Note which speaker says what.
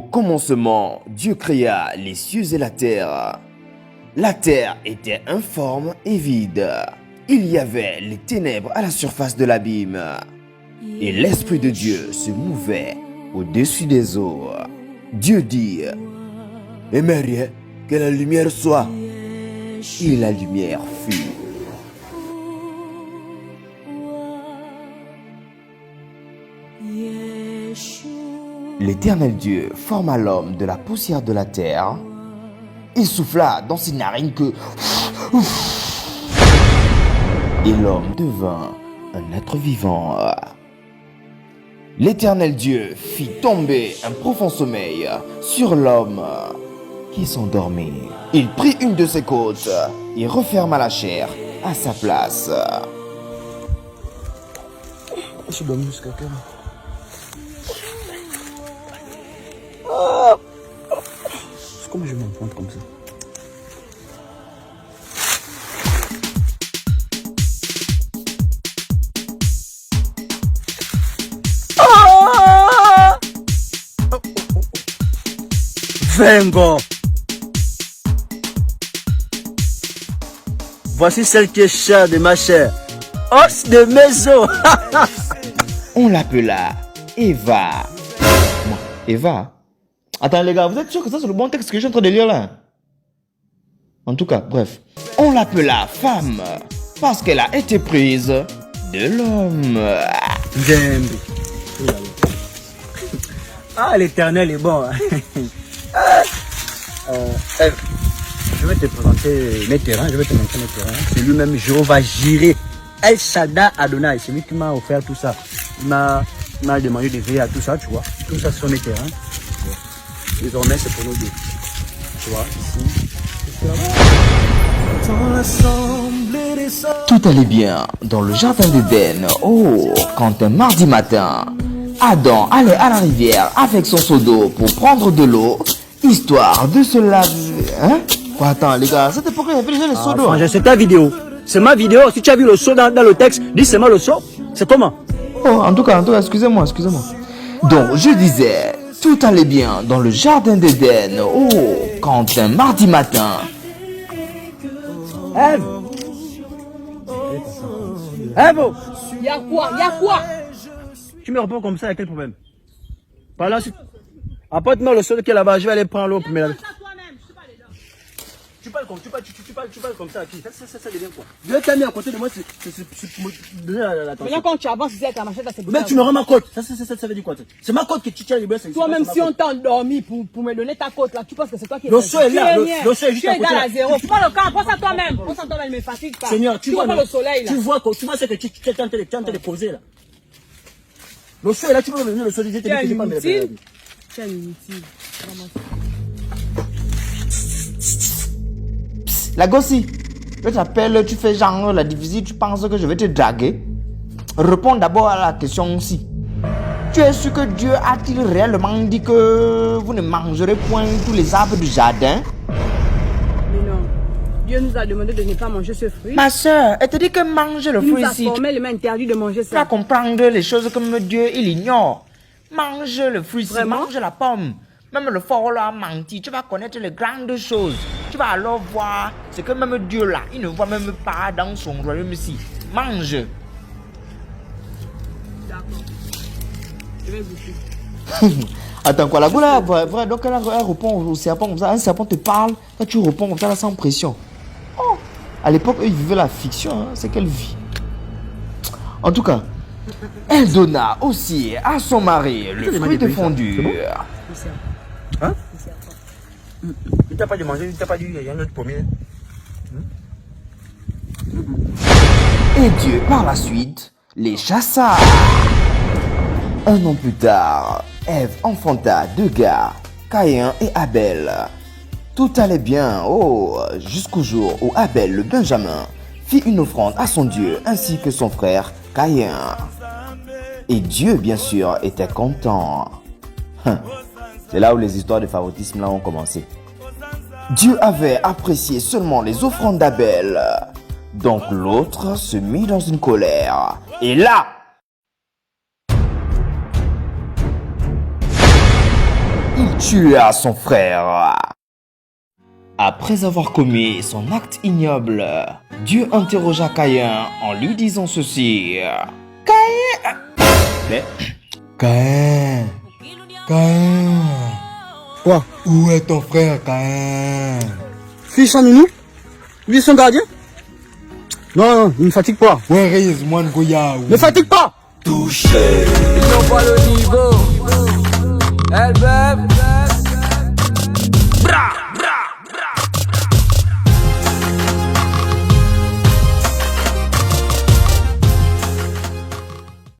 Speaker 1: Au commencement, Dieu créa les cieux et la terre. La terre était informe et vide. Il y avait les ténèbres à la surface de l'abîme. Et l'Esprit de Dieu se mouvait au-dessus des eaux. Dieu dit, « Aimerait que la lumière soit. » Et la lumière fut. L'Éternel Dieu forma l'homme de la poussière de la terre. Il souffla dans ses narines que... Et l'homme devint un être vivant. L'Éternel Dieu fit tomber un profond sommeil sur l'homme qui s'endormit. Il prit une de ses côtes et referma la chair à sa place.
Speaker 2: Je suis dormi jusqu'à quelle heure? Comment je vais m'en prendre comme ça? Vengo! Voici celle qui est chère de ma chair. Os de maison!
Speaker 1: On l'appela Eva. Moi, Eva? Attends les gars, vous êtes sûr que ça c'est le bon texte que je suis en train de lire là? En tout cas, bref. On l'appela femme parce qu'elle a été prise de l'homme.
Speaker 2: Ah, l'Éternel est bon. Je vais te présenter mes terrains, je vais te montrer mes terrains. C'est lui-même, Jéhovah Jireh, El Shaddai Adonai. C'est lui qui m'a offert tout ça. Il m'a demandé de veiller à tout ça, tu vois. Tout ça, ce sont mes terrains. Désormais, c'est pour nous deux. Tu vois, ici.
Speaker 1: Tout allait bien dans le jardin d'Éden. Oh, quand un mardi matin, Adam allait à la rivière avec son seau d'eau pour prendre de l'eau, histoire de se laver. Hein? Quoi, attends les gars, c'était pourquoi il y avait déjà les seaux d'eau.
Speaker 2: C'est ta vidéo. C'est ma vidéo. Si tu as vu le seau dans le texte, dis c'est moi le seau. C'est comment?
Speaker 1: Oh, en tout cas, excusez-moi. Donc, je disais, tout allait bien dans le jardin d'Éden. Oh, quand un mardi matin...
Speaker 2: Ève! Ève!
Speaker 3: Y'a quoi?
Speaker 2: Tu me réponds comme ça, il y a quel problème? Par là, apporte-moi le seau qui est là-bas, je vais aller prendre l'eau. Tu parles comme ça à qui? Ça devient quoi? Je vais t'amener à côté de moi, c'est pour me donner l'attention.
Speaker 3: Maintenant, quand tu avances ici avec la machette, c'est
Speaker 2: Mais tu me rends ma côte. Ça veut dire quoi? C'est ma côte que tu tiens les blesses.
Speaker 3: toi-même, si on t'a endormi pour me donner ta côte là, tu penses que c'est toi qui es
Speaker 2: Le seau est là, le seau est juste à côté.
Speaker 3: Tu es dans la zéro. Tu prends le camp, pense à toi-même. Il me fatigue pas.
Speaker 2: Seigneur, tu vois
Speaker 3: le soleil là.
Speaker 2: Tu vois ce que tu es en train de poser là. Le seau est là, tu peux me donner le seau. Tu es inutile.
Speaker 1: La gossie, je t'appelle, tu fais genre la divisie, tu penses que je vais te draguer? Réponds d'abord à la question aussi. Tu es sûr que Dieu a-t-il réellement dit que vous ne mangerez point tous les arbres du jardin?
Speaker 3: Mais non. Dieu nous a demandé de ne pas manger ce fruit.
Speaker 1: Ma soeur, elle te dit que manger le
Speaker 3: Il
Speaker 1: fruit
Speaker 3: nous a
Speaker 1: ici.
Speaker 3: formellement interdit de manger
Speaker 1: Tu vas
Speaker 3: ça.
Speaker 1: comprendre les choses comme Dieu, il ignore. Mange le fruit ici,
Speaker 3: Vraiment?
Speaker 1: mange la pomme. Même le fort là a menti. Tu vas connaître les grandes choses. Tu vas alors voir ce que même Dieu là, il ne voit même pas dans son royaume ici. Mange.
Speaker 3: D'accord. Je vais goûter.
Speaker 1: Attends quoi, la go là, vrai, donc elle répond au serpent comme ça. Un serpent te parle, toi tu réponds comme ça là sans pression. Oh, à l'époque, eux, ils vivaient la fiction, hein, c'est qu'elle vit. En tout cas, elle donna aussi à son mari le fruit défendu.
Speaker 2: Hein? Il t'a pas dit manger, il t'a pas dit il y a un autre pommier.
Speaker 1: Et Dieu, par la suite, les chassa. Un an plus tard, Ève enfanta deux gars, Caïn et Abel. Tout allait bien, jusqu'au jour où Abel, le Benjamin, fit une offrande à son Dieu ainsi que son frère Caïn. Et Dieu, bien sûr, était content. C'est là où les histoires de favoritisme là ont commencé. Dieu avait apprécié seulement les offrandes d'Abel. Donc l'autre se mit dans une colère. Et là, il tua son frère. Après avoir commis son acte ignoble, Dieu interrogea Caïn en lui disant ceci. Caïn! Mais... Caïn! Caïn!
Speaker 2: Quoi?
Speaker 1: Où est ton frère, Caïn?
Speaker 2: Fils en nounou? Lui est son gardien? Non, non, il ne fatigue pas.
Speaker 1: Where is Mwan Goya?
Speaker 2: Ne fatigue pas!
Speaker 4: Ils n'ont pas le niveau. Elle beuve.